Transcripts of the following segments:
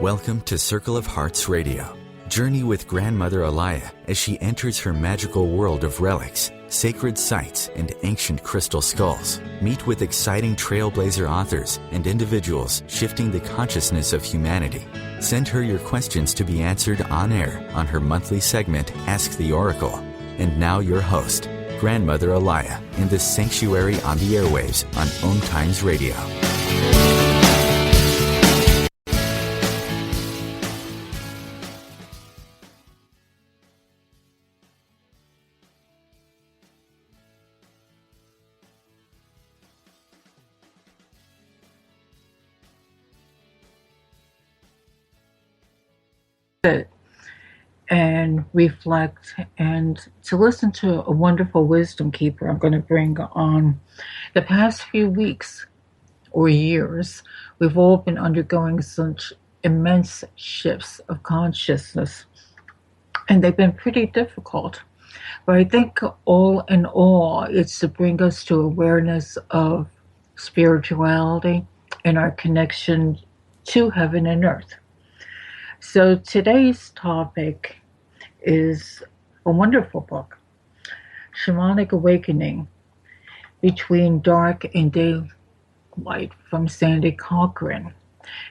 Welcome to Circle of Hearts Radio. Journey with Grandmother Alaya as she enters her magical world of relics, sacred sites, and ancient crystal skulls. Meet with exciting trailblazer authors and individuals shifting the consciousness of humanity. Send her your questions to be answered on air on her monthly segment, Ask the Oracle. And now your host, Grandmother Alaya, in the sanctuary on the airwaves on OMTImes Radio. And reflect and to listen to a wonderful wisdom keeper I'm going to bring on. The past few weeks or years, we've all been undergoing such immense shifts of consciousness, and they've been pretty difficult. But I think all in all, it's to bring us to awareness of spirituality and our connection to heaven and earth. So today's topic is a wonderful book, Shamanic Awakening Between Dark and Daylight from Sandra Cocoran.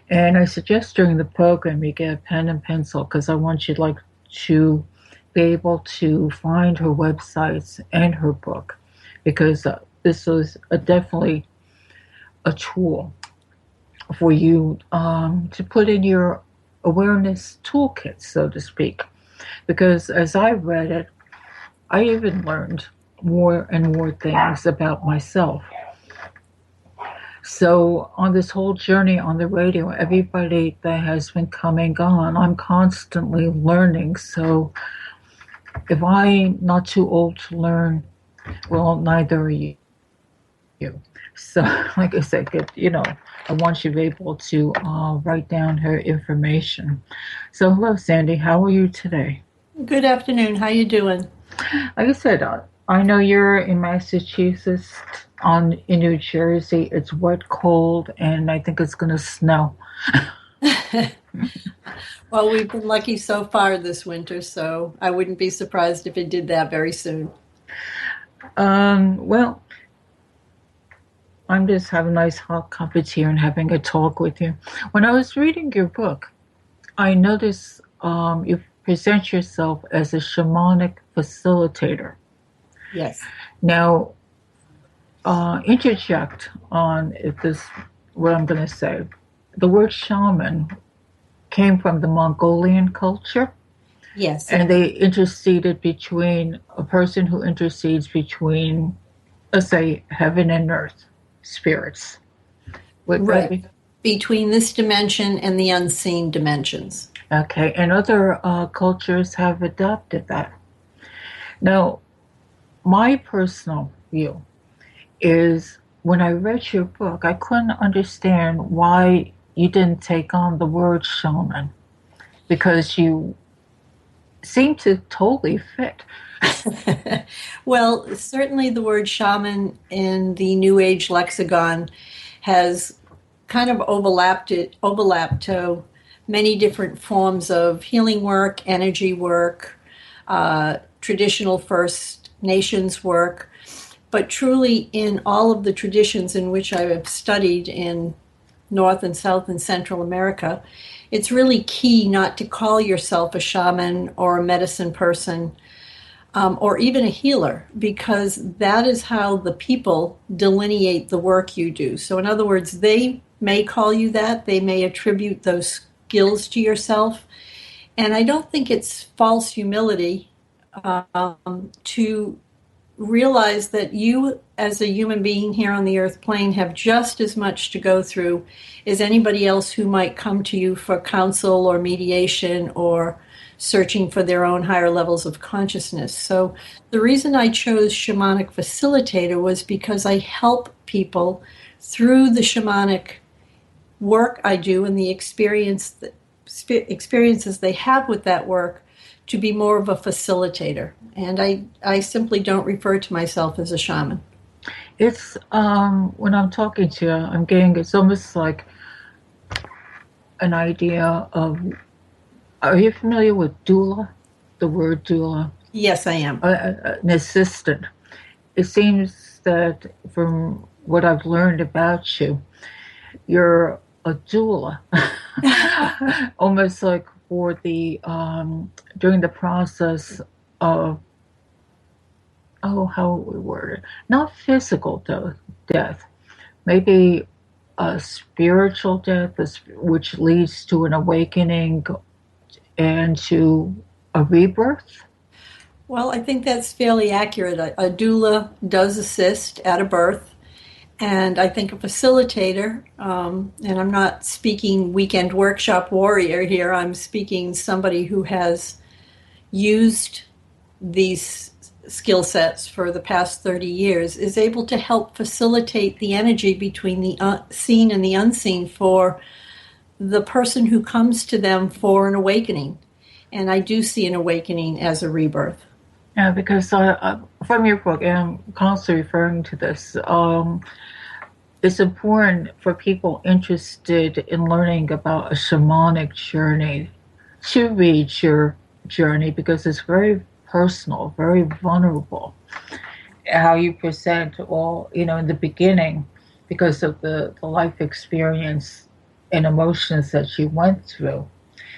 And I suggest during the program you get a pen and pencil because I want you to be able to find her websites and her book, because this is definitely a tool for you to put in your awareness toolkit, so to speak, because as I read it, I even learned more and more things about myself. So on this whole journey on the radio, everybody that has been coming on, I'm constantly learning. So if I'm not too old to learn, well, neither are you. So, like I said, I want you to be able to write down her information. So, hello, Sandy. How are you today? Good afternoon. How you doing? Like I said, I know you're in Massachusetts. In New Jersey, it's wet, cold, and I think it's going to snow. Well, we've been lucky so far this winter, so I wouldn't be surprised if it did that very soon. Well, I'm just having a nice hot cup of tea and having a talk with you. When I was reading your book, I noticed you present yourself as a shamanic facilitator. Yes. Now, interject on what I'm going to say. The word shaman came from the Mongolian culture. Yes. And they interceded between a person who intercedes between, let's say, heaven and earth. Spirits. Right. Between this dimension and the unseen dimensions. Okay, and other cultures have adopted that. Now, my personal view is when I read your book, I couldn't understand why you didn't take on the word shaman, because you seem to totally fit. Well, certainly the word shaman in the New Age lexicon has kind of overlapped to many different forms of healing work, energy work, traditional First Nations work. But truly, in all of the traditions in which I have studied in North and South and Central America, it's really key not to call yourself a shaman or a medicine person, or even a healer, because that is how the people delineate the work you do. So in other words, they may call you that, they may attribute those skills to yourself, and I don't think it's false humility to realize that you as a human being here on the earth plane have just as much to go through as anybody else who might come to you for counsel or mediation or searching for their own higher levels of consciousness. So the reason I chose shamanic facilitator was because I help people through the shamanic work I do and the experiences they have with that work to be more of a facilitator. And I simply don't refer to myself as a shaman. It's when I'm talking to you, it's almost like an idea of, are you familiar with doula? The word doula? Yes, I am. An assistant. It seems that from what I've learned about you, you're a doula, almost like for the during the process of, oh, how we word it, not physical death, maybe a spiritual death, which leads to an awakening and to a rebirth. Well, I think that's fairly accurate. A doula does assist at a birth, and I think a facilitator, and I'm not speaking weekend workshop warrior here, I'm speaking somebody who has used these skill sets for the past 30 years, is able to help facilitate the energy between the seen and the unseen for the person who comes to them for an awakening. And I do see an awakening as a rebirth. Yeah, because from your book, and I'm constantly referring to this, it's important for people interested in learning about a shamanic journey to read your journey, because it's very personal, very vulnerable. How you present all, in the beginning, because of the life experience and emotions that you went through,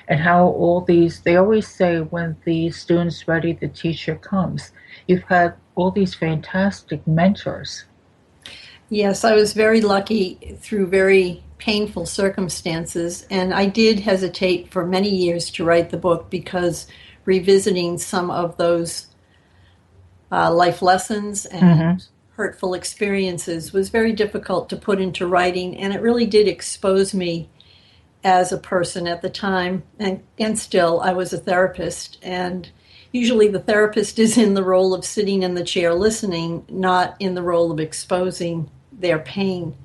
and how all these, they always say when the student's ready, the teacher comes. You've had all these fantastic mentors. Yes, I was very lucky through very painful circumstances, and I did hesitate for many years to write the book because revisiting some of those life lessons and hurtful experiences was very difficult to put into writing, and it really did expose me as a person at the time, and still I was a therapist, and usually the therapist is in the role of sitting in the chair listening, not in the role of exposing their pain.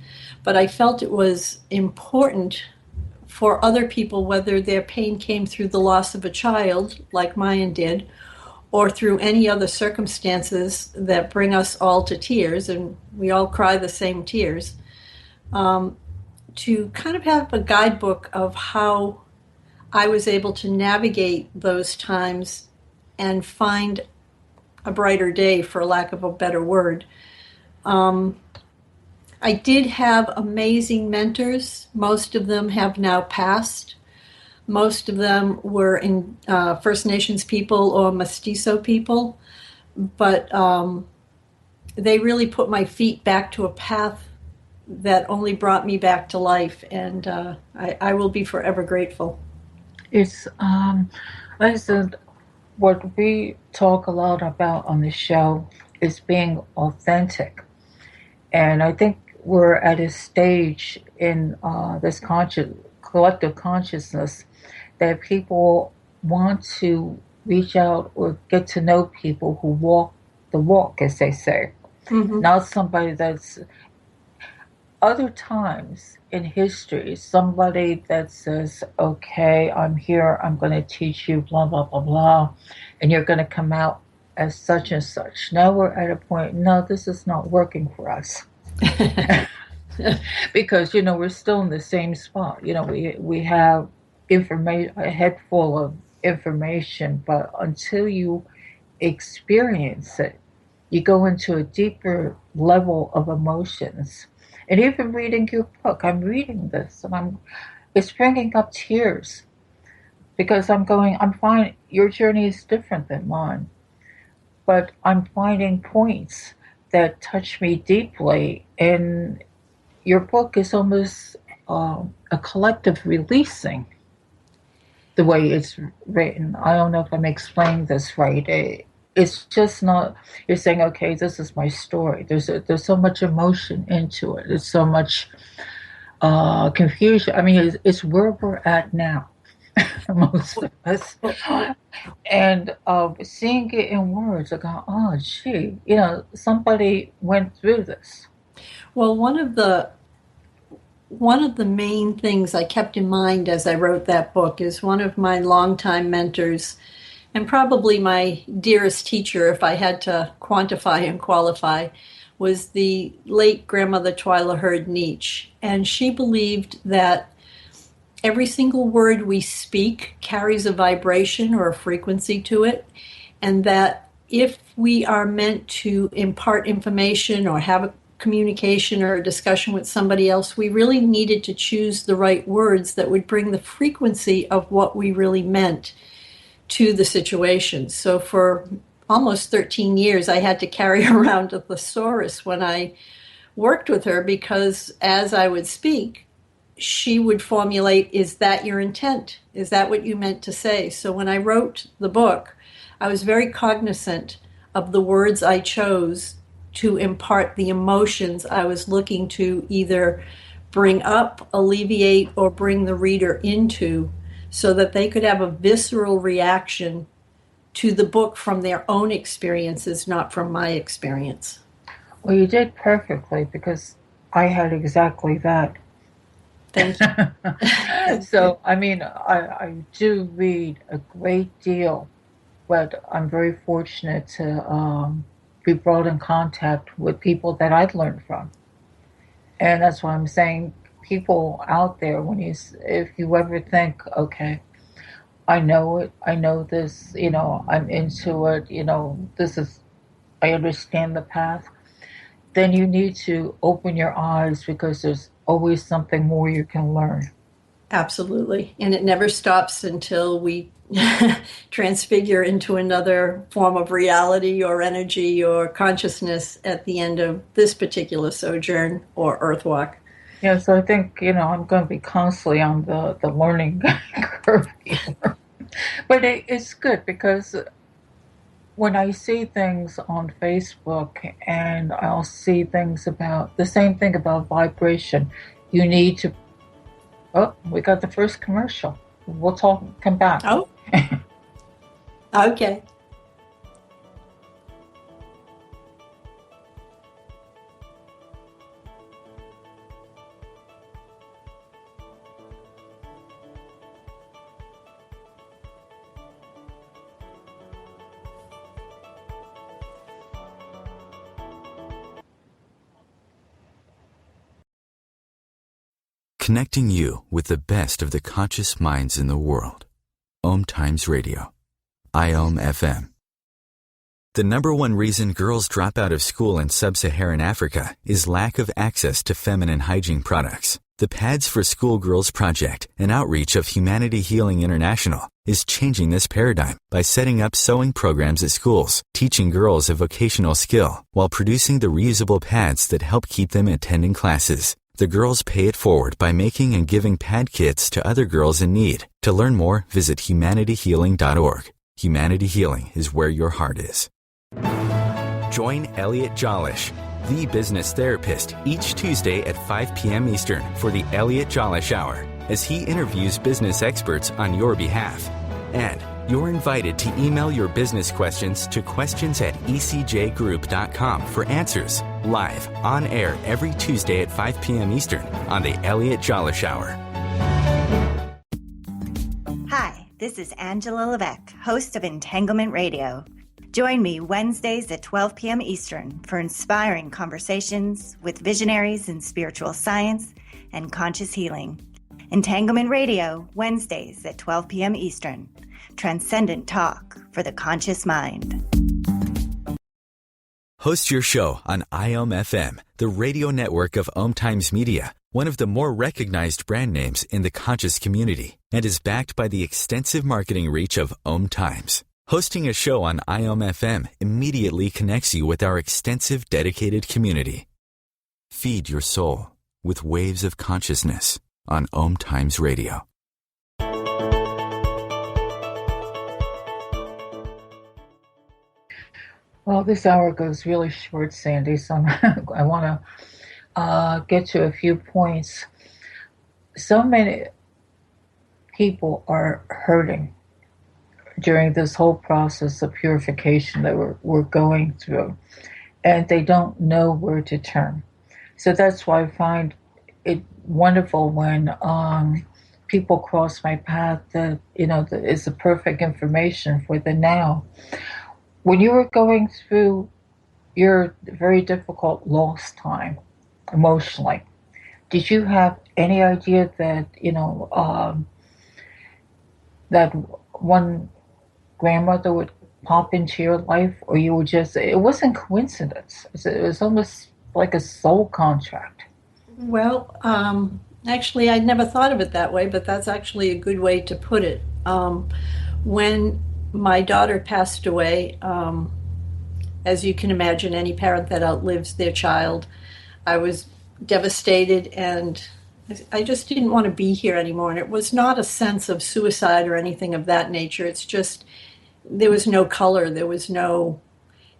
But I felt it was important for other people, whether their pain came through the loss of a child, like mine did, or through any other circumstances that bring us all to tears, and we all cry the same tears, to kind of have a guidebook of how I was able to navigate those times and find a brighter day, for lack of a better word. I did have amazing mentors. Most of them have now passed. Most of them were in First Nations people or Mestizo people, but they really put my feet back to a path that only brought me back to life, and I will be forever grateful. It's, like I said, what we talk a lot about on the show is being authentic. And I think we're at a stage in this collective consciousness that people want to reach out or get to know people who walk the walk, as they say. Not somebody that's, other times in history, somebody that says, okay, I'm here, I'm going to teach you blah, blah, blah, blah, and you're going to come out as such and such. Now we're at a point, no, this is not working for us. Because, we're still in the same spot. We have information, a head full of information, but until you experience it, you go into a deeper level of emotions. And even reading your book, I'm reading this, and it's bringing up tears, because I'm finding your journey is different than mine, but I'm finding points that touch me deeply. And your book is almost a collective releasing, the way it's written. I don't know if I'm explaining this right. It's just not, you're saying, okay, this is my story. There's so much emotion into it. There's so much confusion. I mean, it's where we're at now, most of us. And seeing it in words, I go, oh, gee, somebody went through this. Well, one of the main things I kept in mind as I wrote that book is one of my longtime mentors, and probably my dearest teacher, if I had to quantify and qualify, was the late grandmother Twyla Hurd Nietzsche. And she believed that every single word we speak carries a vibration or a frequency to it, and that if we are meant to impart information or have a communication or a discussion with somebody else, we really needed to choose the right words that would bring the frequency of what we really meant to the situation. So for almost 13 years, I had to carry around a thesaurus when I worked with her, because as I would speak, she would formulate, is that your intent? Is that what you meant to say? So when I wrote the book, I was very cognizant of the words I chose to impart the emotions I was looking to either bring up, alleviate, or bring the reader into, so that they could have a visceral reaction to the book from their own experiences, not from my experience. Well, you did perfectly, because I had exactly that. Thank you. So, I mean, I do read a great deal, but I'm very fortunate to be brought in contact with people that I've learned from. And that's why I'm saying, people out there, if you ever think, okay, I know it, I know this, I'm into it, I understand the path, then you need to open your eyes, because there's always something more you can learn. Absolutely. And it never stops until we transfigure into another form of reality or energy or consciousness at the end of this particular sojourn or earth walk. Yeah, so I think, I'm going to be constantly on the learning curve here. But it's good, because when I see things on Facebook, and I'll see things about the same thing about vibration, you need to. Oh, we got the first commercial. We'll come back. Oh, okay. Connecting you with the best of the conscious minds in the world. OMTImes Radio. IOM FM. The number one reason girls drop out of school in sub-Saharan Africa is lack of access to feminine hygiene products. The Pads for Schoolgirls Project, an outreach of Humanity Healing International, is changing this paradigm by setting up sewing programs at schools, teaching girls a vocational skill, while producing the reusable pads that help keep them attending classes. The girls pay it forward by making and giving pad kits to other girls in need. To learn more, visit humanityhealing.org. Humanity Healing is where your heart is. Join Elliot Jolish, the business therapist, each Tuesday at 5 p.m. Eastern for the Elliot Jolish Hour, as he interviews business experts on your behalf. And you're invited to email your business questions to questions@ecjgroup.com for answers, live, on air every Tuesday at 5 p.m. Eastern on the Elliot Jolish Hour. Hi, this is Angela Levesque, host of Entanglement Radio. Join me Wednesdays at 12 p.m. Eastern for inspiring conversations with visionaries in spiritual science and conscious healing. Entanglement Radio, Wednesdays at 12 p.m. Eastern. Transcendent talk for the conscious mind. Host your show on IOM FM, the radio network of OMTImes Media, one of the more recognized brand names in the conscious community, and is backed by the extensive marketing reach of OMTImes. Hosting a show on IOM FM immediately connects you with our extensive dedicated community. Feed your soul with waves of consciousness on OMTImes Radio. Well, this hour goes really short, Sandy, so I want to get to a few points. So many people are hurting during this whole process of purification that we're going through, and they don't know where to turn. So that's why I find it wonderful when people cross my path that, that is the perfect information for the now. When you were going through your very difficult loss time emotionally, did you have any idea that, that one grandmother would pop into your life, or you were just, it wasn't coincidence. It was almost like a soul contract. Well, actually, I'd never thought of it that way, but that's actually a good way to put it. When my daughter passed away, as you can imagine, any parent that outlives their child, I was devastated, and I just didn't want to be here anymore. And it was not a sense of suicide or anything of that nature. It's just there was no color, there was no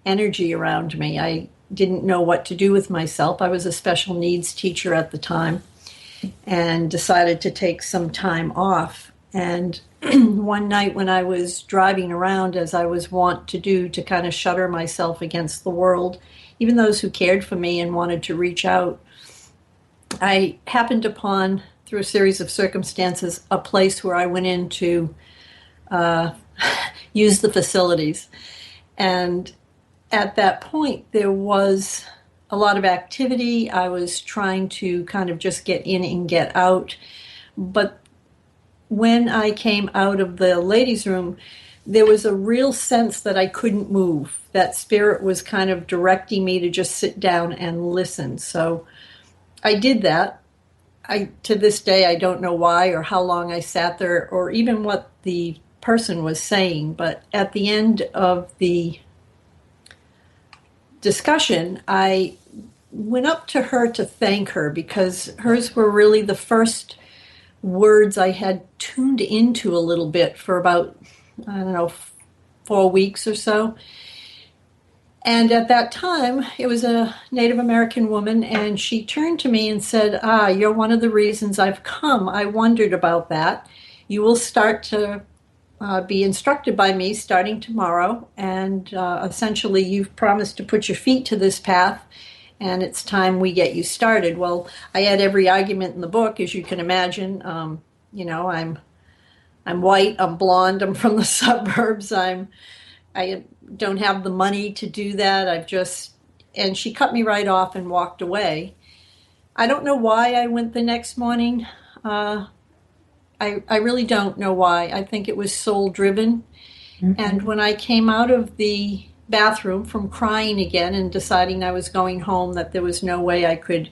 energy around me. I didn't know what to do with myself. I was a special needs teacher at the time and decided to take some time off. And one night when I was driving around, as I was wont to do, to kind of shutter myself against the world, even those who cared for me and wanted to reach out, I happened upon, through a series of circumstances, a place where I went in to use the facilities. And at that point, there was a lot of activity. I was trying to kind of just get in and get out. But when I came out of the ladies' room, there was a real sense that I couldn't move. That spirit was kind of directing me to just sit down and listen. So I did that. To this day, I don't know why or how long I sat there or even what the person was saying. But at the end of the discussion, I went up to her to thank her, because hers were really the first words I had tuned into a little bit for about, 4 weeks or so. And at that time, it was a Native American woman, and she turned to me and said, you're one of the reasons I've come. I wondered about that. You will start to be instructed by me starting tomorrow, and essentially you've promised to put your feet to this path, and it's time we get you started. Well, I had every argument in the book, as you can imagine. I'm white, I'm blonde, I'm from the suburbs, I don't have the money to do that. And she cut me right off and walked away. I don't know why I went the next morning. I really don't know why. I think it was soul driven. Mm-hmm. And when I came out of the bathroom from crying again and deciding I was going home, that there was no way I could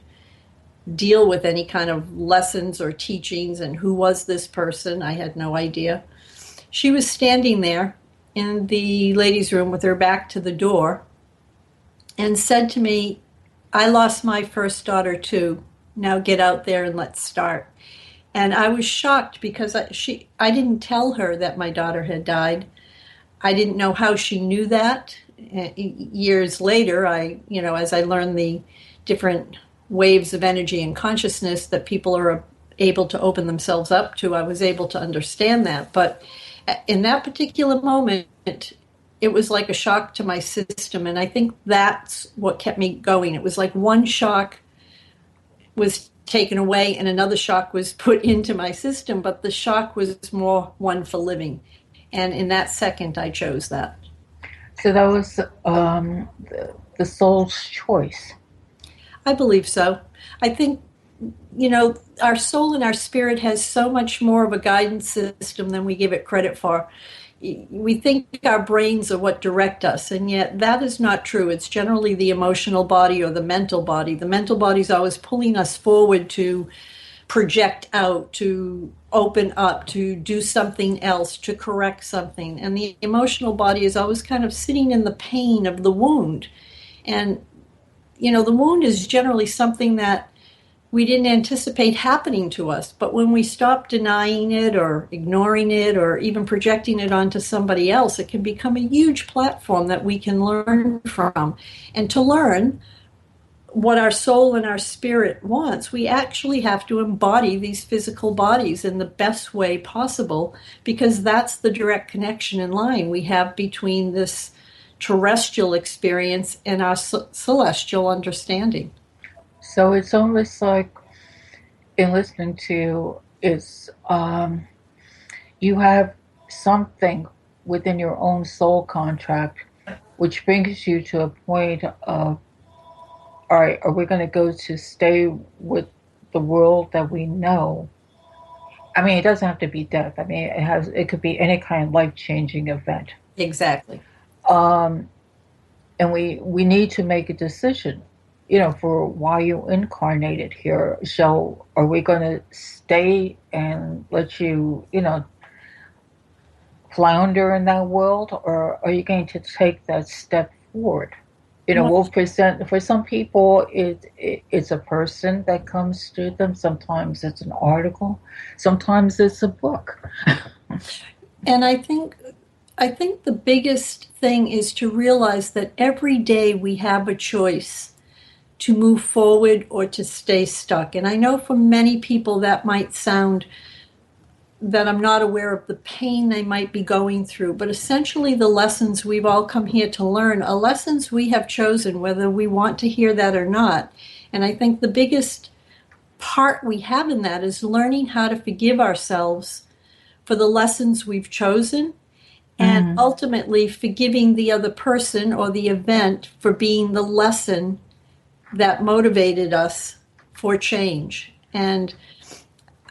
deal with any kind of lessons or teachings, and who was this person? I had no idea. She was standing there in the ladies' room with her back to the door and said to me, I lost my first daughter too. Now get out there and let's start. And I was shocked because I didn't tell her that my daughter had died. I didn't know how she knew that. Years later, as I learned the different waves of energy and consciousness that people are able to open themselves up to, I was able to understand that. But in that particular moment, it was like a shock to my system. And I think that's what kept me going. It was like one shock was taken away and another shock was put into my system, but the shock was more one for living. And in that second, I chose that. So that was the soul's choice. I believe so. I think, our soul and our spirit has so much more of a guidance system than we give it credit for. We think our brains are what direct us, and yet that is not true. It's generally the emotional body or the mental body. The mental body is always pulling us forward to project out, to open up, to do something else, to correct something. And the emotional body is always kind of sitting in the pain of the wound. And, the wound is generally something that we didn't anticipate happening to us. But when we stop denying it or ignoring it or even projecting it onto somebody else, it can become a huge platform that we can learn from. And to learn what our soul and our spirit wants, we actually have to embody these physical bodies in the best way possible, because that's the direct connection and line we have between this terrestrial experience and our celestial understanding. So it's almost like, in listening to, you have something within your own soul contract which brings you to a point of, all right, are we going to stay with the world that we know, I mean, it doesn't have to be death. I mean, it could be any kind of life-changing event. Exactly. Um, and we need to make a decision, you know, for why you incarnated here. So are we going to stay and let you, you know, flounder in that world, or are you going to take that step forward? You know, Well, we'll present for some people. It's a person that comes to them. Sometimes it's an article. Sometimes it's a book. and I think the biggest thing is to realize that every day we have a choice to move forward or to stay stuck. And I know for many people that might sound that I'm not aware of the pain they might be going through, but essentially the lessons we've all come here to learn are lessons we have chosen, whether we want to hear that or not. And I think the biggest part we have in that is learning how to forgive ourselves for the lessons we've chosen, and Mm. ultimately forgiving the other person or the event for being the lesson that motivated us for change. And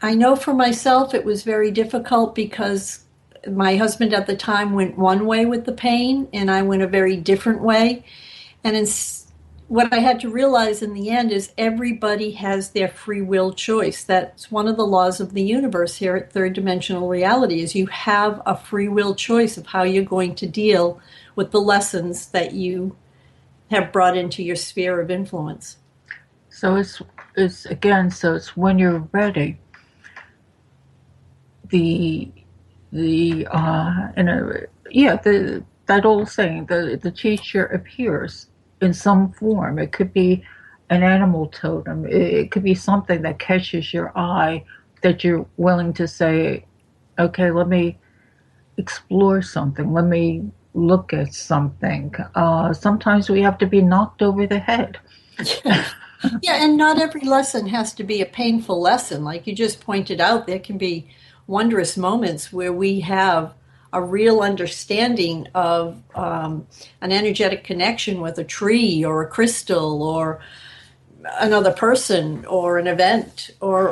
I know for myself it was very difficult because my husband at the time went one way with the pain and I went a very different way. And what I had to realize in the end is everybody has their free will choice. That's one of the laws of the universe here at Third Dimensional Reality, is you have a free will choice of how you're going to deal with the lessons that you have brought into your sphere of influence. So it's again. So it's when you're ready. The that old saying, the teacher appears in some form. It could be an animal totem. It could be something that catches your eye, that you're willing to say, okay, let me explore something. Let me look at something. Sometimes we have to be knocked over the head. Yeah, and not every lesson has to be a painful lesson. Like you just pointed out, there can be wondrous moments where we have a real understanding of an energetic connection with a tree or a crystal or another person or an event or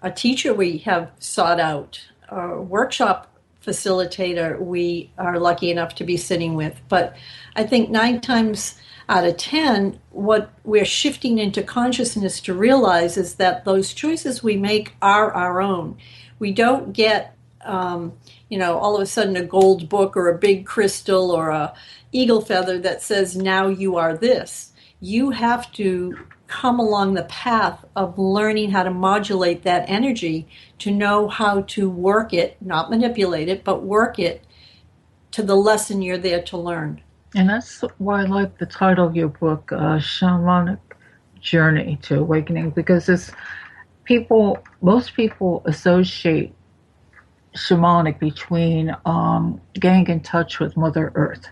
a teacher we have sought out, a workshop facilitator we are lucky enough to be sitting with. But I think 9 times out of 10, what we're shifting into consciousness to realize is that those choices we make are our own. We don't get, all of a sudden a gold book or a big crystal or a eagle feather that says, now you are this. You have to come along the path of learning how to modulate that energy to know how to work it, not manipulate it, but work it to the lesson you're there to learn. And that's why I like the title of your book, Shamanic Journey to Awakening, because most people associate shamanic between getting in touch with Mother Earth.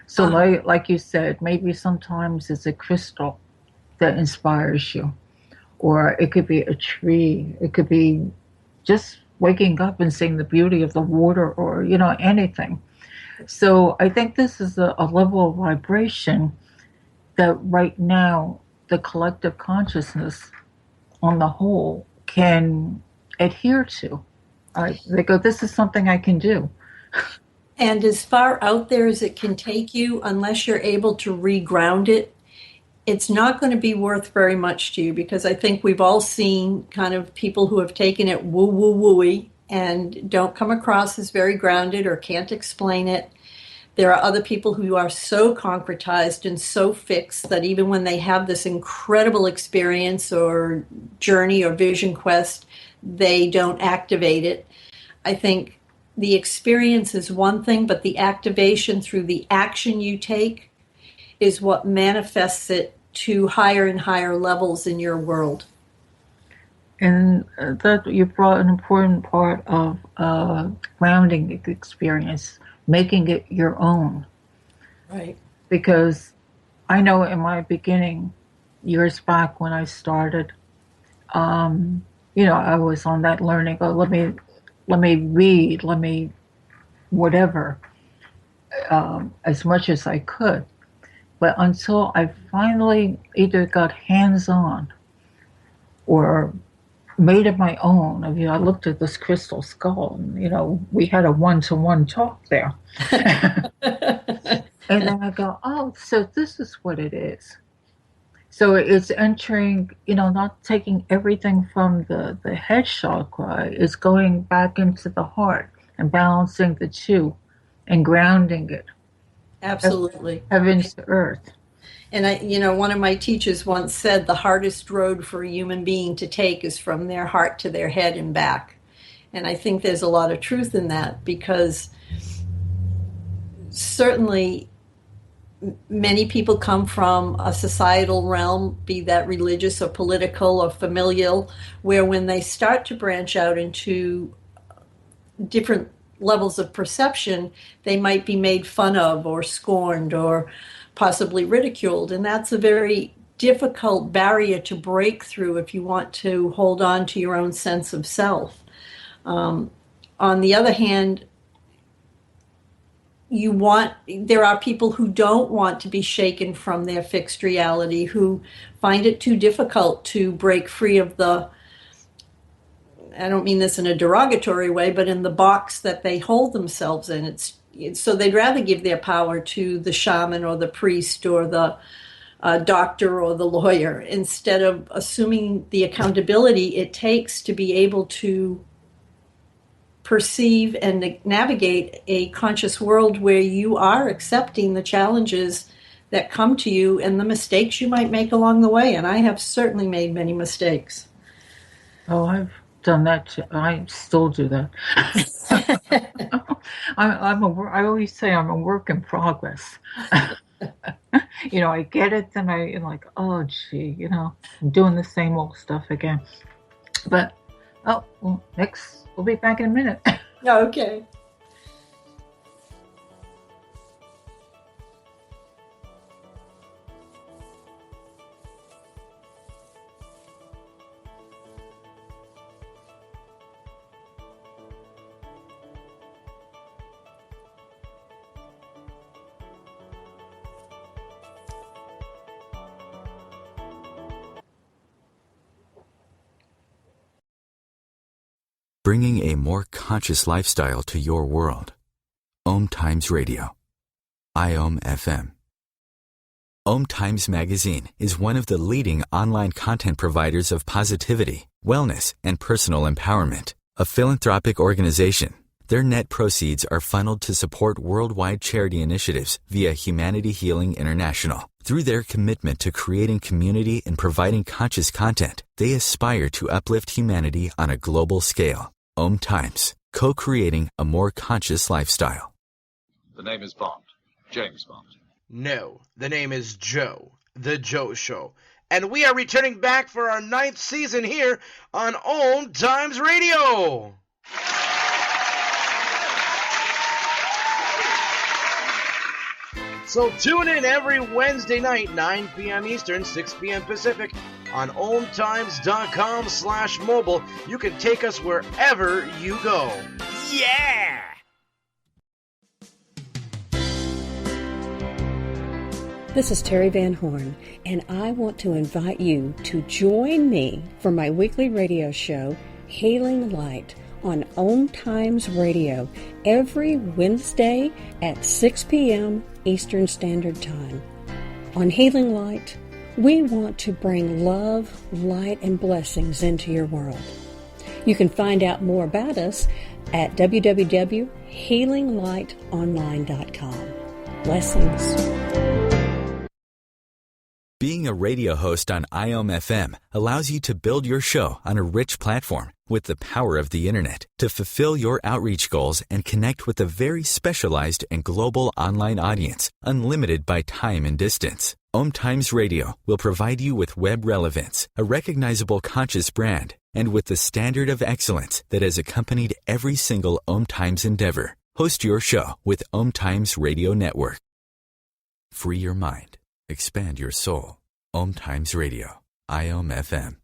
So like you said, maybe sometimes it's a crystal that inspires you, or it could be a tree, it could be just waking up and seeing the beauty of the water, or anything. So I think this is a level of vibration that right now the collective consciousness on the whole can adhere to. They go, this is something I can do. And as far out there as it can take you, unless you're able to reground it, it's not going to be worth very much to you, because I think we've all seen kind of people who have taken it woo-woo-wooey and don't come across as very grounded or can't explain it. There are other people who are so concretized and so fixed that even when they have this incredible experience or journey or vision quest, they don't activate it. I think the experience is one thing, but the activation through the action you take is what manifests it to higher and higher levels in your world. And that you brought an important part of grounding the experience, making it your own. Right. Because I know in my beginning, years back when I started, I was on that learning. Oh, let me read, let me whatever, as much as I could. But until I finally either got hands-on or made it my own. I mean, I looked at this crystal skull, and we had a one-to-one talk there. And then I go, oh, so this is what it is. So it's entering, not taking everything from the head chakra. It's going back into the heart and balancing the two and grounding it. Absolutely. Heavens to earth. And one of my teachers once said the hardest road for a human being to take is from their heart to their head and back. And I think there's a lot of truth in that, because certainly many people come from a societal realm, be that religious or political or familial, where when they start to branch out into different levels of perception, they might be made fun of or scorned or possibly ridiculed. And that's a very difficult barrier to break through if you want to hold on to your own sense of self. On the other hand, there are people who don't want to be shaken from their fixed reality, who find it too difficult to break free of I don't mean this in a derogatory way, but in the box that they hold themselves in. So they'd rather give their power to the shaman or the priest or the doctor or the lawyer, instead of assuming the accountability it takes to be able to perceive and navigate a conscious world where you are accepting the challenges that come to you and the mistakes you might make along the way. And I have certainly made many mistakes. Oh, I've done that too. I still do that. I always say I'm a work in progress. I get it, then I'm like, oh gee, I'm doing the same old stuff again. But next, we'll be back in a minute. Okay. Bringing a more conscious lifestyle to your world. OMTImes Radio. IOM FM. OMTImes Magazine is one of the leading online content providers of positivity, wellness, and personal empowerment. A philanthropic organization, their net proceeds are funneled to support worldwide charity initiatives via Humanity Healing International. Through their commitment to creating community and providing conscious content, they aspire to uplift humanity on a global scale. OMTImes, co-creating a more conscious lifestyle. The name is Bond. James Bond. No, the name is Joe. The Joe Show. And we are returning back for our 9th season here on OMTImes Radio. So tune in every Wednesday night, 9 p.m. Eastern, 6 p.m. Pacific, on OMTImes.com/mobile. You can take us wherever you go. Yeah! This is Terry Van Horn, and I want to invite you to join me for my weekly radio show, Healing Light, on OMTImes Radio, every Wednesday at 6 p.m. Eastern Standard Time. On Healing Light, we want to bring love, light, and blessings into your world. You can find out more about us at www.healinglightonline.com. Blessings. Being a radio host on IOM FM allows you to build your show on a rich platform with the power of the internet to fulfill your outreach goals and connect with a very specialized and global online audience, unlimited by time and distance. OMTImes Radio will provide you with web relevance, a recognizable conscious brand, and with the standard of excellence that has accompanied every single OMTImes endeavor. Host your show with OMTImes Radio Network. Free your mind. Expand your soul. OMTImes Radio. IOM FM.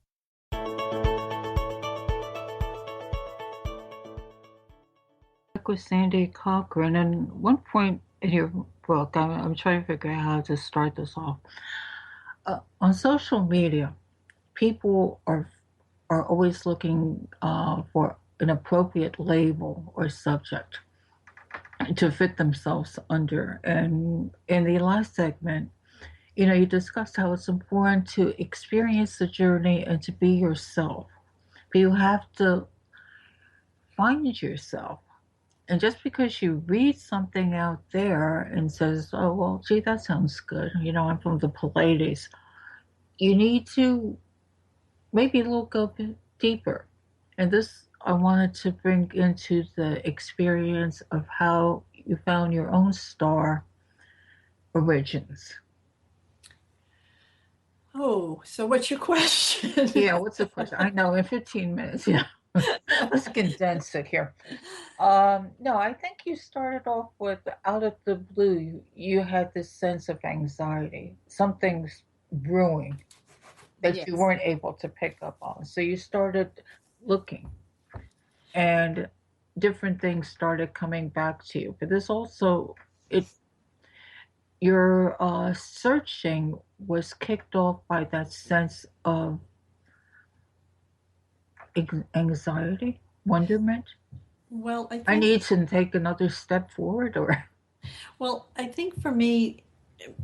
With Sandra Cocoran, and one point in your book, I'm trying to figure out how to start this off. On social media, people are are always looking for an appropriate label or subject to fit themselves under. And in the last segment, you discussed how it's important to experience the journey and to be yourself. But you have to find yourself. And just because you read something out there and says, oh, well, gee, that sounds good. I'm from the Pallades. You need to maybe look a bit deeper. And this I wanted to bring into the experience of how you found your own star origins. Oh, so what's your question? Yeah, what's the question? I know, in 15 minutes, yeah. Let's condense it here. No, I think you started off with, out of the blue, you had this sense of anxiety. Something's brewing that Yes. you weren't able to pick up on. So you started looking, and different things started coming back to you. But this also, your searching was kicked off by that sense of anxiety, wonderment. Well, I need to take another step forward, or well, I think for me,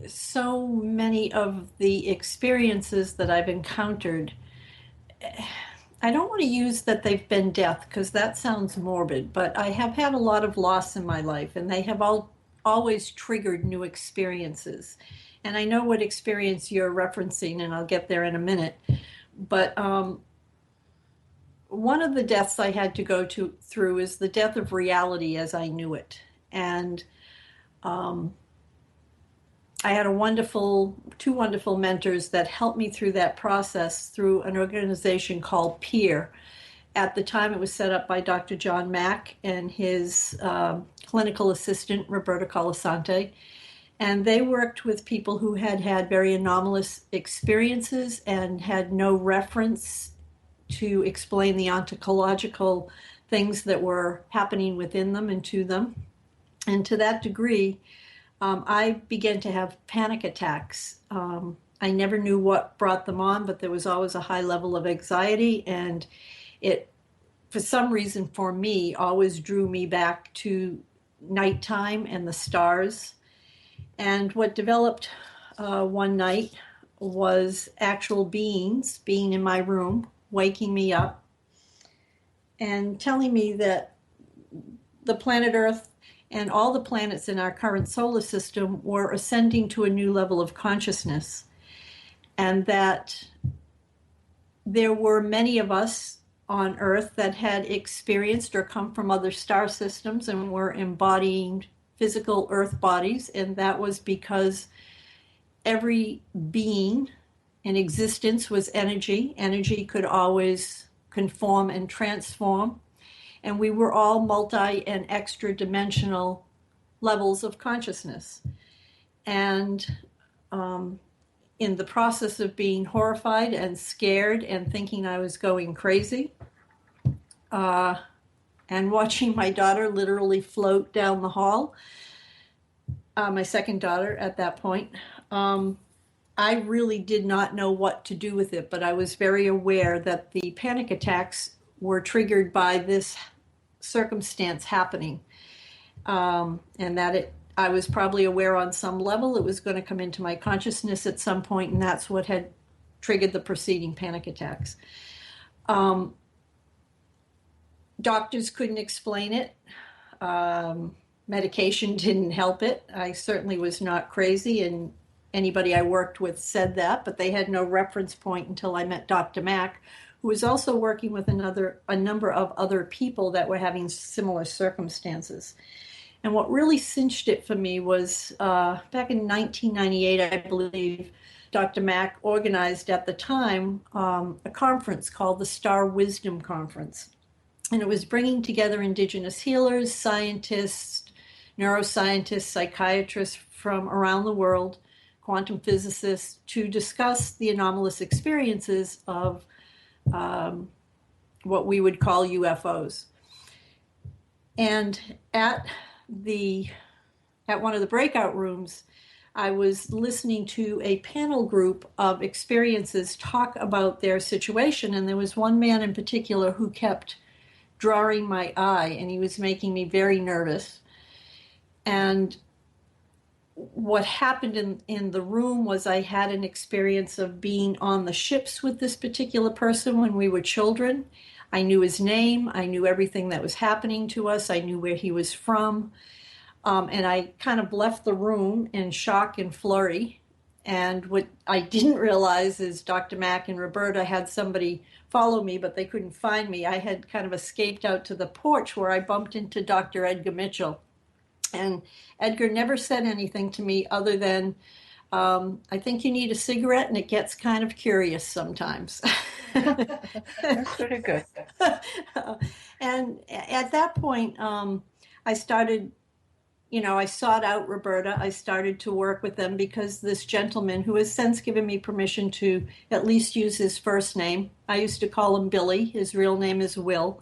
so many of the experiences that I've encountered, I don't want to use that they've been death because that sounds morbid, but I have had a lot of loss in my life, and they have always triggered new experiences. And I know what experience you're referencing, and I'll get there in a minute. But one of the deaths I had to go through is the death of reality as I knew it. And I had two wonderful mentors that helped me through that process through an organization called PEER. At the time, it was set up by Dr. John Mack and his clinical assistant, Roberta Colasante. And they worked with people who had had very anomalous experiences and had no reference to explain the ontological things that were happening within them and to them. And to that degree, I began to have panic attacks. I never knew what brought them on, but there was always a high level of anxiety, and it, for some reason for me, always drew me back to nighttime and the stars. And what developed one night was actual beings being in my room, waking me up and telling me that the planet Earth and all the planets in our current solar system were ascending to a new level of consciousness, and that there were many of us on Earth that had experienced or come from other star systems and were embodying physical Earth bodies, and that was because every being in existence was energy. Energy could always conform and transform. And we were all multi and extra dimensional levels of consciousness. And in the process of being horrified and scared and thinking I was going crazy, and watching my daughter literally float down the hall, my second daughter at that point, I really did not know what to do with it, but I was very aware that the panic attacks were triggered by this circumstance happening, and that I was probably aware on some level it was going to come into my consciousness at some point, and that's what had triggered the preceding panic attacks. Doctors couldn't explain it. Medication didn't help it. I certainly was not crazy, and anybody I worked with said that, but they had no reference point until I met Dr. Mack, who was also working with a number of other people that were having similar circumstances. And what really cinched it for me was back in 1998, I believe, Dr. Mack organized at the time a conference called the Star Wisdom Conference. And it was bringing together indigenous healers, scientists, neuroscientists, psychiatrists from around the world, quantum physicists, to discuss the anomalous experiences of what we would call UFOs. And at one of the breakout rooms, I was listening to a panel group of experiences talk about their situation, and there was one man in particular who kept drawing my eye, and he was making me very nervous. And what happened in the room was I had an experience of being on the ships with this particular person when we were children. I knew his name. I knew everything that was happening to us. I knew where he was from. And I kind of left the room in shock and flurry. And what I didn't realize is Dr. Mack and Roberta had somebody follow me, but they couldn't find me. I had kind of escaped out to the porch where I bumped into Dr. Edgar Mitchell. And Edgar never said anything to me other than, I think you need a cigarette, and it gets kind of curious sometimes. That's pretty good. And at that point, I started, I sought out Roberta. I started to work with them because this gentleman, who has since given me permission to at least use his first name, I used to call him Billy. His real name is Will.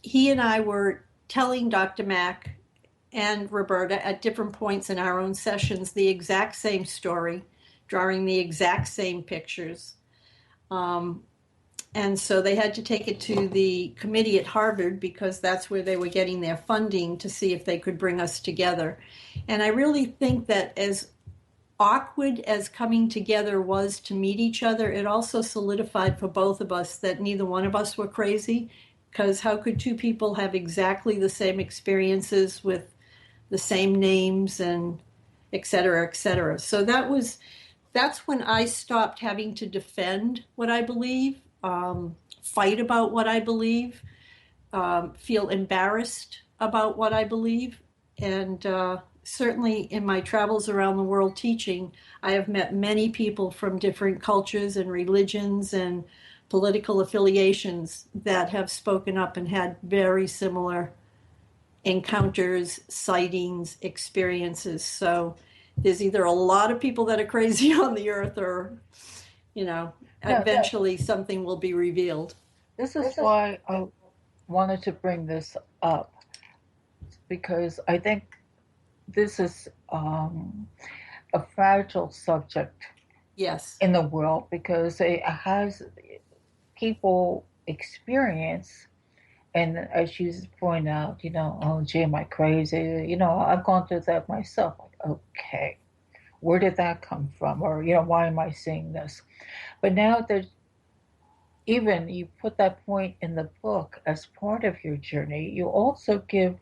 He and I were telling Dr. Mack and Roberta at different points in our own sessions the exact same story, drawing the exact same pictures. And so they had to take it to the committee at Harvard because that's where they were getting their funding to see if they could bring us together. And I really think that as awkward as coming together was to meet each other, it also solidified for both of us that neither one of us were crazy. Because how could two people have exactly the same experiences with the same names and et cetera, et cetera? So that's when I stopped having to defend what I believe, fight about what I believe, feel embarrassed about what I believe. And certainly in my travels around the world teaching, I have met many people from different cultures and religions and political affiliations that have spoken up and had very similar encounters, sightings, experiences. So there's either a lot of people that are crazy on the earth or, eventually something will be revealed. This is why I wanted to bring this up, because I think this is a fragile subject. Yes. In the world, because it has people experience, and as you point out, oh gee, am I crazy? I've gone through that myself. Like, okay, where did that come from? Or why am I seeing this? But now that even you put that point in the book as part of your journey, you also give,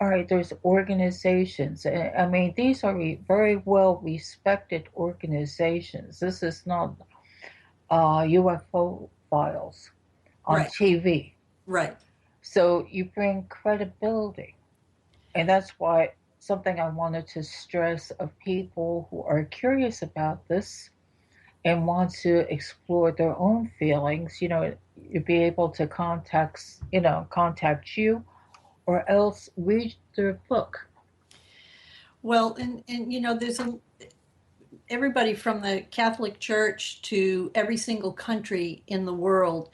all right, there's organizations. I mean, these are very well respected organizations. This is not UFO files on Right. TV. Right. So you bring credibility. And that's why something I wanted to stress of people who are curious about this and want to explore their own feelings, you'd be able to contact you, or else read their book. Well, and there's everybody from the Catholic Church to every single country in the world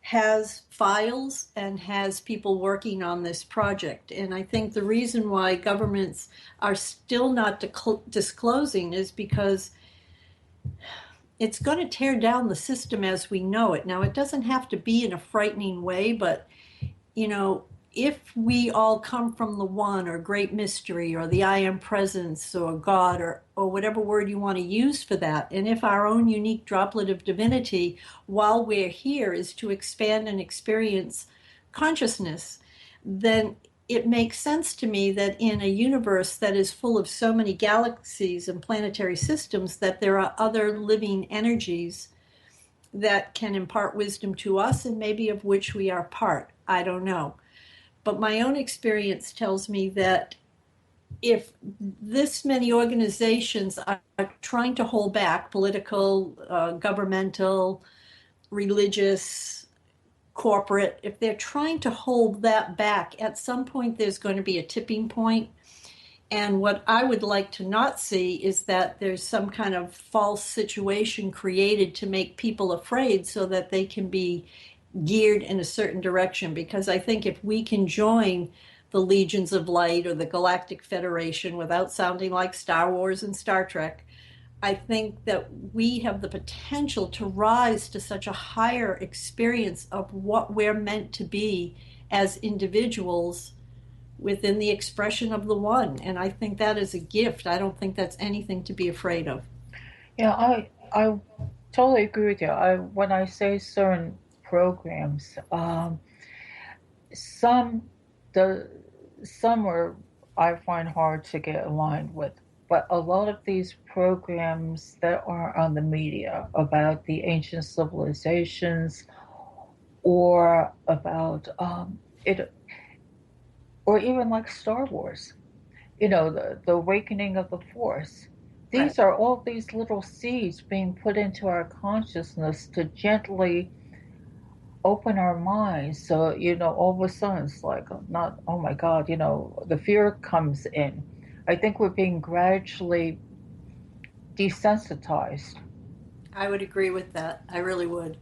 has files and has people working on this project. And I think the reason why governments are still not disclosing is because it's going to tear down the system as we know it. Now, it doesn't have to be in a frightening way, but, if we all come from the one or great mystery or the I am presence or God or whatever word you want to use for that, and if our own unique droplet of divinity while we're here is to expand and experience consciousness, then it makes sense to me that in a universe that is full of so many galaxies and planetary systems that there are other living energies that can impart wisdom to us and maybe of which we are part. I don't know. But my own experience tells me that if this many organizations are trying to hold back, political, governmental, religious, corporate, if they're trying to hold that back, at some point there's going to be a tipping point. And what I would like to not see is that there's some kind of false situation created to make people afraid so that they can be geared in a certain direction, because I think if we can join the Legions of Light or the Galactic Federation without sounding like Star Wars and Star Trek. I think that we have the potential to rise to such a higher experience of what we're meant to be as individuals within the expression of the one. And I think that is a gift. I don't think that's anything to be afraid of. Yeah, I totally agree with you. When I say certain programs, some the some are I find hard to get aligned with, but a lot of these programs that are on the media about the ancient civilizations or about it, or even like Star Wars, the awakening of the Force. Right. These are all these little seeds being put into our consciousness to gently open our minds. So, all of a sudden it's like, not, oh my God, the fear comes in. I think we're being gradually desensitized. I would agree with that. I really would.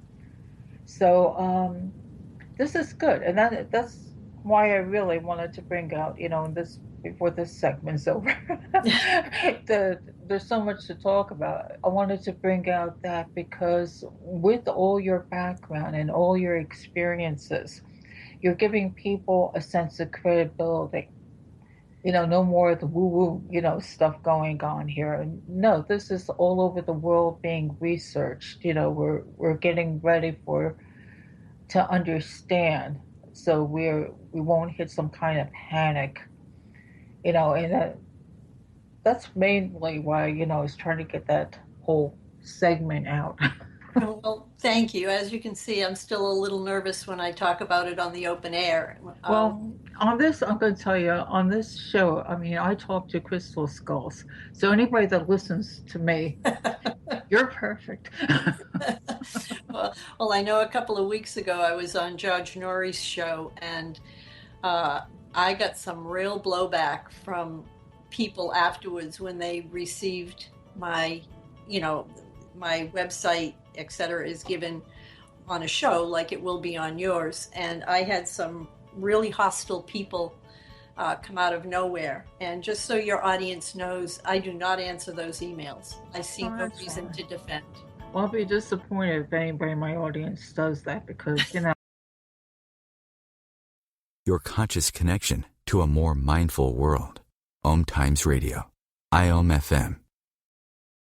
So, this is good. And that's why I really wanted to bring out, this before this segment's over. There's so much to talk about. I wanted to bring out that because with all your background and all your experiences, you're giving people a sense of credibility. No more of the woo woo, stuff going on here. No, this is all over the world being researched. We're getting ready to understand, so we won't hit some kind of panic. And that's mainly why I was trying to get that whole segment out. Well, thank you. As you can see, I'm still a little nervous when I talk about it on the open air. Well, on this, I'm going to tell you, on this show, I mean, I talk to crystal skulls. So anybody that listens to me, you're perfect. Well, I know a couple of weeks ago I was on Judge Norrie's show, and I got some real blowback from people afterwards when they received my, my website, etc., is given on a show like it will be on yours. And I had some really hostile people come out of nowhere. And just so your audience knows, I do not answer those emails. I see no reason to defend. Well, I'll be disappointed if anybody in my audience does that because, Your conscious connection to a more mindful world. OMTImes Radio. IOM FM.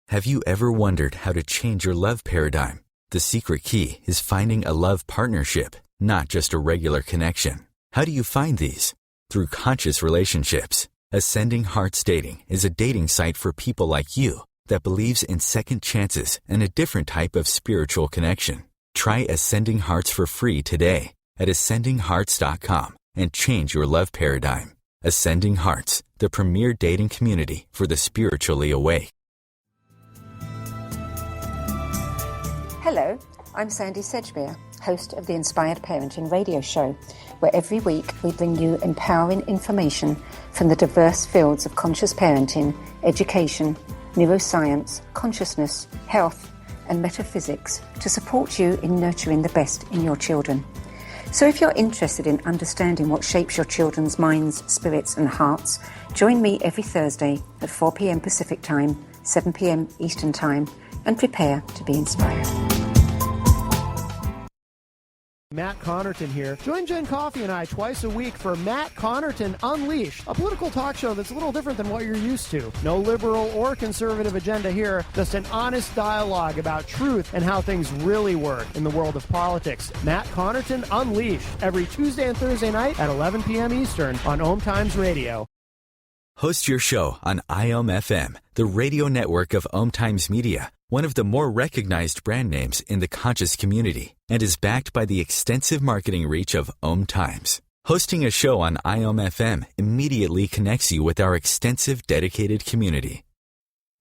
Have you ever wondered how to change your love paradigm? The secret key is finding a love partnership, not just a regular connection. How do you find these? Through conscious relationships. Ascending Hearts Dating is a dating site for people like you that believes in second chances and a different type of spiritual connection. Try Ascending Hearts for free today at ascendinghearts.com and change your love paradigm. Ascending Hearts, the premier dating community for the spiritually awake. Hello, I'm Sandy Sedgbeer, host of the Inspired Parenting radio show, where every week we bring you empowering information from the diverse fields of conscious parenting, education, neuroscience, consciousness, health, and metaphysics to support you in nurturing the best in your children. So if you're interested in understanding what shapes your children's minds, spirits, and hearts, join me every Thursday at 4 p.m. Pacific Time, 7 p.m. Eastern Time, and prepare to be inspired. Matt Connerton here. Join Jen Coffey and I twice a week for Matt Connerton Unleashed, a political talk show that's a little different than what you're used to. No liberal or conservative agenda here, just an honest dialogue about truth and how things really work in the world of politics. Matt Connerton Unleashed, every Tuesday and Thursday night at 11 p.m. Eastern on OMTImes Radio. Host your show on IOM FM, the radio network of OMTImes Media, one of the more recognized brand names in the conscious community, and is backed by the extensive marketing reach of OMTImes. Hosting a show on IOM FM immediately connects you with our extensive dedicated community.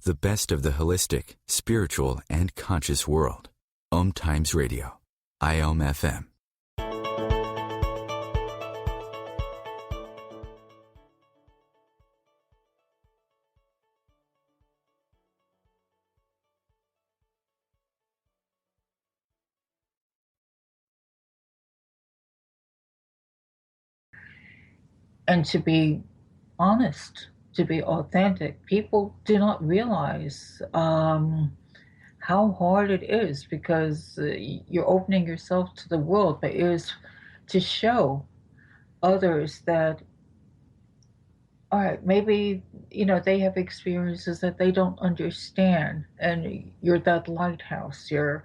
The best of the holistic, spiritual, and conscious world. OMTImes Radio. IOM FM. and to be honest, to be authentic. People do not realize how hard it is, because you're opening yourself to the world, but it is to show others that, all right, maybe they have experiences that they don't understand, and you're that lighthouse. You're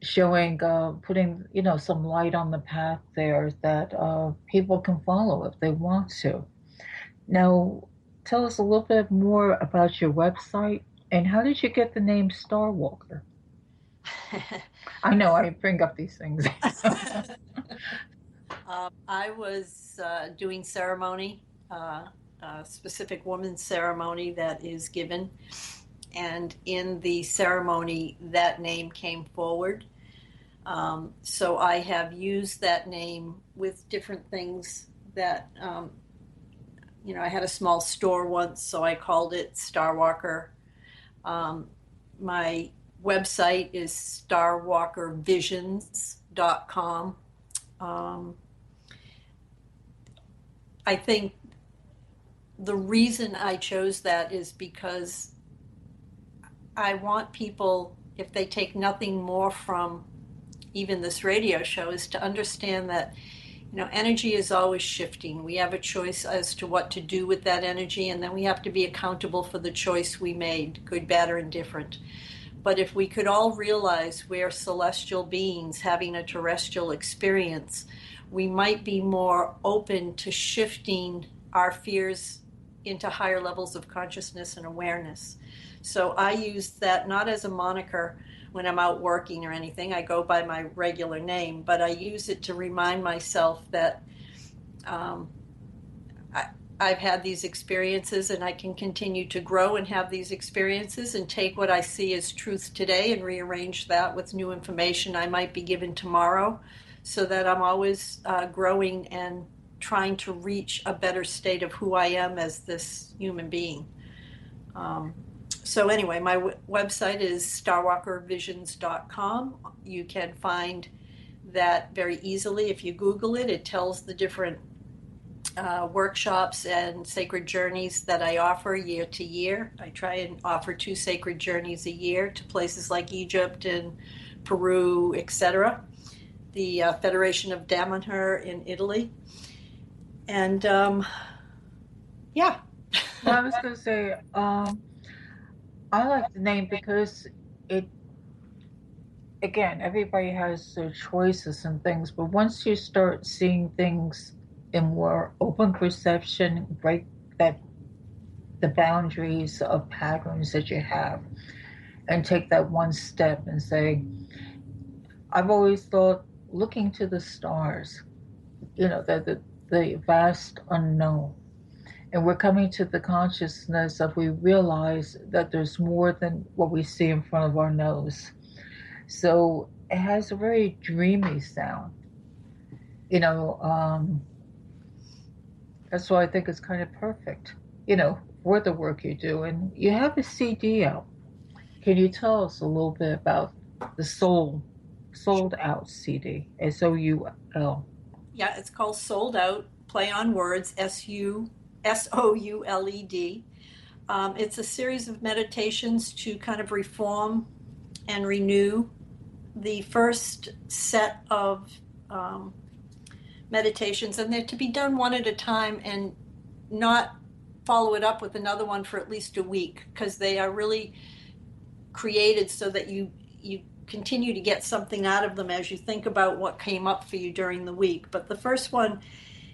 showing, putting some light on the path there that people can follow if they want to. Now, tell us a little bit more about your website, and how did you get the name Star Walker? I know I bring up these things. I was doing ceremony, a specific woman's ceremony that is given. And in the ceremony, that name came forward. So I have used that name with different things that, I had a small store once, so I called it Starwalker. My website is starwalkervisions.com. I think the reason I chose that is because I want people, if they take nothing more from even this radio show, is to understand that, energy is always shifting. We have a choice as to what to do with that energy, and then we have to be accountable for the choice we made, good, bad, or indifferent. But if we could all realize we're celestial beings having a terrestrial experience, we might be more open to shifting our fears into higher levels of consciousness and awareness. So I use that not as a moniker when I'm out working or anything. I go by my regular name, but I use it to remind myself that I've had these experiences, and I can continue to grow and have these experiences and take what I see as truth today and rearrange that with new information I might be given tomorrow, so that I'm always growing and trying to reach a better state of who I am as this human being. So anyway, my website is starwalkervisions.com. You can find that very easily. If you Google it, it tells the different workshops and sacred journeys that I offer year to year. I try and offer 2 sacred journeys a year to places like Egypt and Peru, etc. The Federation of Damanhur in Italy. And yeah. Well, I was going to say, I like the name because again, everybody has their choices and things, but once you start seeing things in more open perception, break the boundaries of patterns that you have, and take that one step and say, I've always thought, looking to the stars, the vast unknown. And we're coming to the consciousness of, we realize that there's more than what we see in front of our nose. So it has a very dreamy sound. That's why I think it's kind of perfect, for the work you do. And you have a CD out. Can you tell us a little bit about the Sold Out CD, SOUL? Yeah, it's called Sold Out, play on words, SOULED. It's a series of meditations to kind of reform and renew. The first set of meditations, and they're to be done one at a time and not follow it up with another one for at least a week, because they are really created so that you continue to get something out of them as you think about what came up for you during the week. But the first one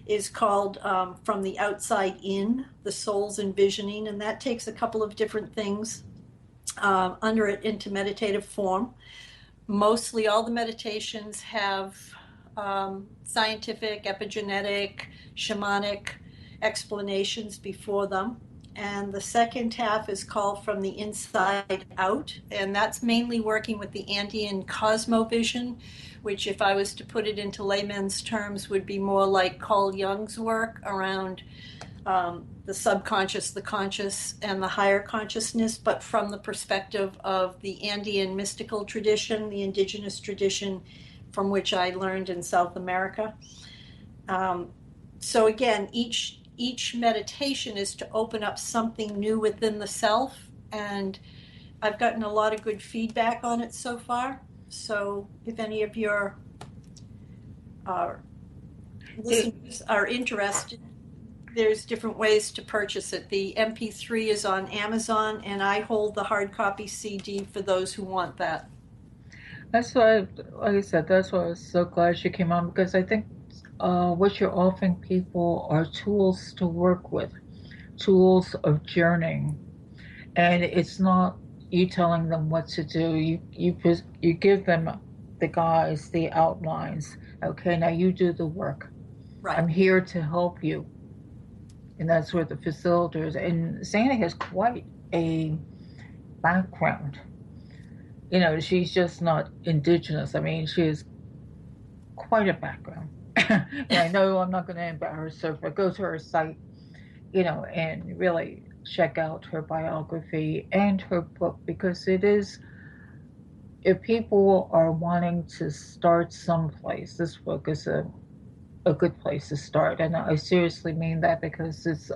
is called From the Outside In, The Soul's Envisioning, and that takes a couple of different things under it into meditative form. Mostly all the meditations have scientific, epigenetic, shamanic explanations before them. And the second half is called From the Inside Out, and that's mainly working with the Andean cosmovision, which, if I was to put it into layman's terms, would be more like Carl Jung's work around the subconscious, the conscious, and the higher consciousness, but from the perspective of the Andean mystical tradition, the indigenous tradition from which I learned in South America. So again, each meditation is to open up something new within the self, and I've gotten a lot of good feedback on it so far. So if any of your listeners are interested, there's different ways to purchase it. The MP3 is on Amazon, and I hold the hard copy CD for those who want that. That's why, like I said, that's why I was so glad she came on, because I think what you're offering people are tools to work with, tools of journeying, and it's not you telling them what to do. You give them the guides, the outlines. Okay, now you do the work. Right. I'm here to help you, and that's where the facilitators. And Sandy has quite a background. You know, she's just not indigenous. I mean, she has quite a background. And I know I'm not going to embarrass her, but go to her site, you know, and really check out her biography and her book, because it is, if people are wanting to start someplace, this book is a good place to start. And I seriously mean that, because it's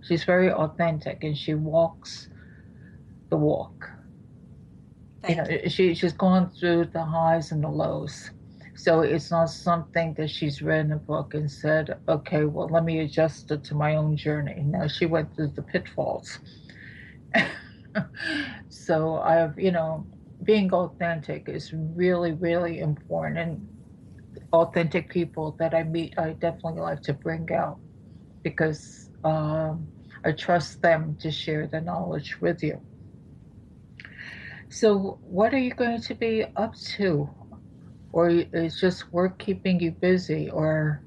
she's very authentic and she walks the walk. She's gone through the highs and the lows. So it's not something that she's read in a book and said, okay, well, let me adjust it to my own journey. No, she went through the pitfalls. So being authentic is really, really important. And authentic people that I meet, I definitely like to bring out, because I trust them to share the knowledge with you. So what are you going to be up to? Or is just work keeping you busy? Or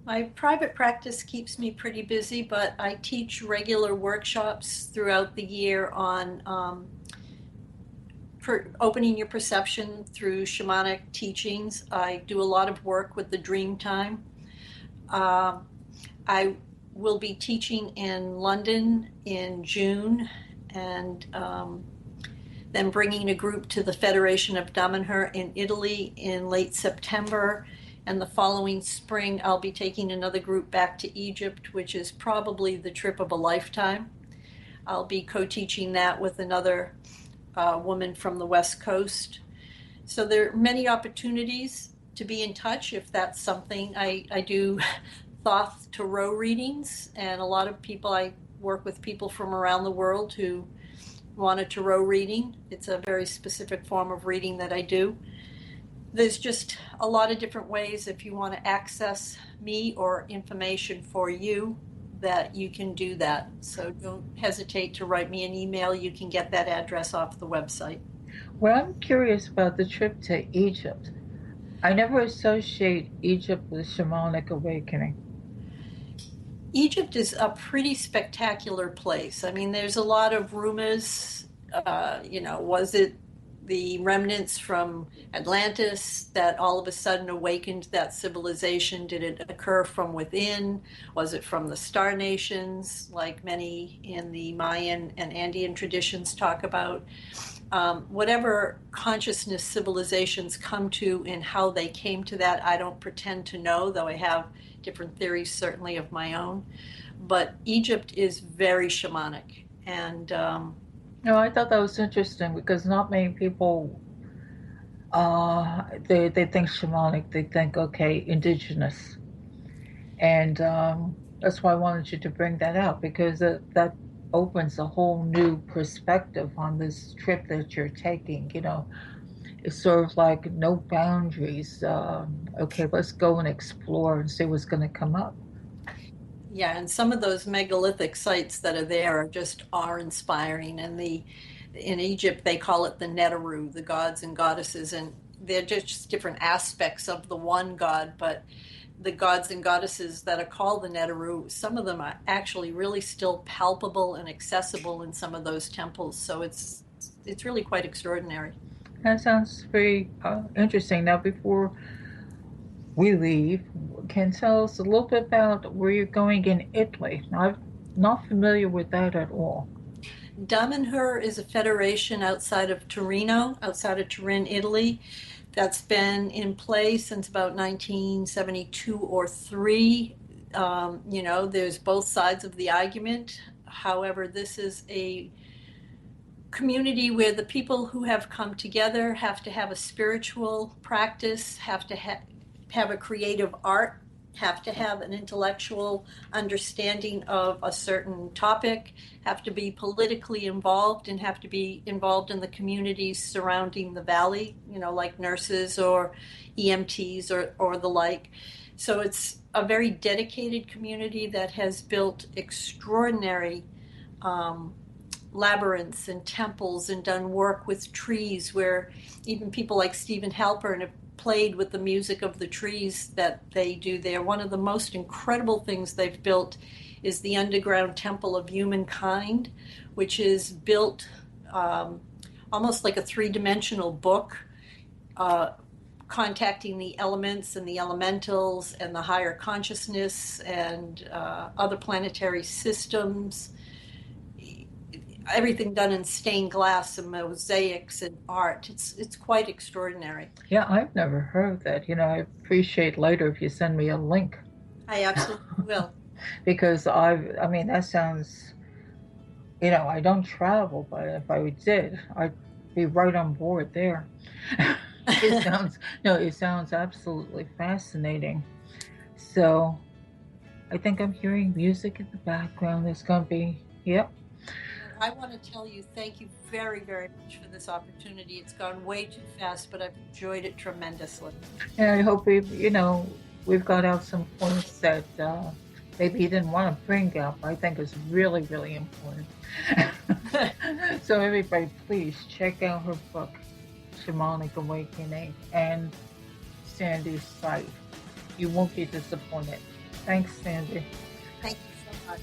my private practice keeps me pretty busy, but I teach regular workshops throughout the year on opening your perception through shamanic teachings. I do a lot of work with the dream time. I will be teaching in London in June, and then bringing a group to the Federation of Damanhur in Italy in late September. And the following spring, I'll be taking another group back to Egypt, which is probably the trip of a lifetime. I'll be co-teaching that with another woman from the West Coast. So there are many opportunities to be in touch if that's something. I do Thoth Tarot readings, and a lot of people, I work with people from around the world who want a tarot reading. It's a very specific form of reading that I do. There's just a lot of different ways if you want to access me or information for you that you can do that. So don't hesitate to write me an email. You can get that address off the website. Well, I'm curious about the trip to Egypt. I never associate Egypt with shamanic awakening. Egypt is a pretty spectacular place. I mean, there's a lot of rumors, was it the remnants from Atlantis that all of a sudden awakened that civilization? Did it occur from within? Was it from the star nations, like many in the Mayan and Andean traditions talk about? Whatever consciousness civilizations come to and how they came to that, I don't pretend to know, though I have different theories certainly of my own. But Egypt is very shamanic. And no, I thought that was interesting, because not many people they think shamanic, they think, okay, indigenous. And that's why I wanted you to bring that out, because that opens a whole new perspective on this trip that you're taking. It's sort of like no boundaries. Okay, let's go and explore and see what's going to come up. Yeah, and some of those megalithic sites that are there are just awe-inspiring. And in Egypt, they call it the Neteru, the gods and goddesses, and they're just different aspects of the one god. But the gods and goddesses that are called the Neteru, some of them are actually really still palpable and accessible in some of those temples. So it's really quite extraordinary. That sounds very interesting. Now, before we leave, can you tell us a little bit about where you're going in Italy? I'm not familiar with that at all. Damanhur is a federation outside of Torino, outside of Turin, Italy, that's been in place since about 1972 or 3. There's both sides of the argument. However, this is a community where the people who have come together have to have a spiritual practice, have to have a creative art, have to have an intellectual understanding of a certain topic, have to be politically involved, and have to be involved in the communities surrounding the valley, like nurses or EMTs or the like. So it's a very dedicated community that has built extraordinary labyrinths and temples and done work with trees where even people like Stephen Halpern have played with the music of the trees that they do there. One of the most incredible things they've built is the underground temple of humankind, which is built almost like a three-dimensional book, contacting the elements and the elementals and the higher consciousness and other planetary systems. Everything done in stained glass and mosaics and art. It's quite extraordinary. Yeah, I've never heard of that. I appreciate later if you send me a link. I absolutely will. Because that sounds, I don't travel, but if I did, I'd be right on board there. It sounds absolutely fascinating. So I think I'm hearing music in the background. There's going to be, yep. I want to tell you thank you very, very much for this opportunity. It's gone way too fast, but I've enjoyed it tremendously. And I hope we've got out some points that maybe you didn't want to bring up. I think is really, really important. So everybody, please check out her book, Shamanic Awakening, and Sandy's site. You won't be disappointed. Thanks, Sandy. Thank you so much.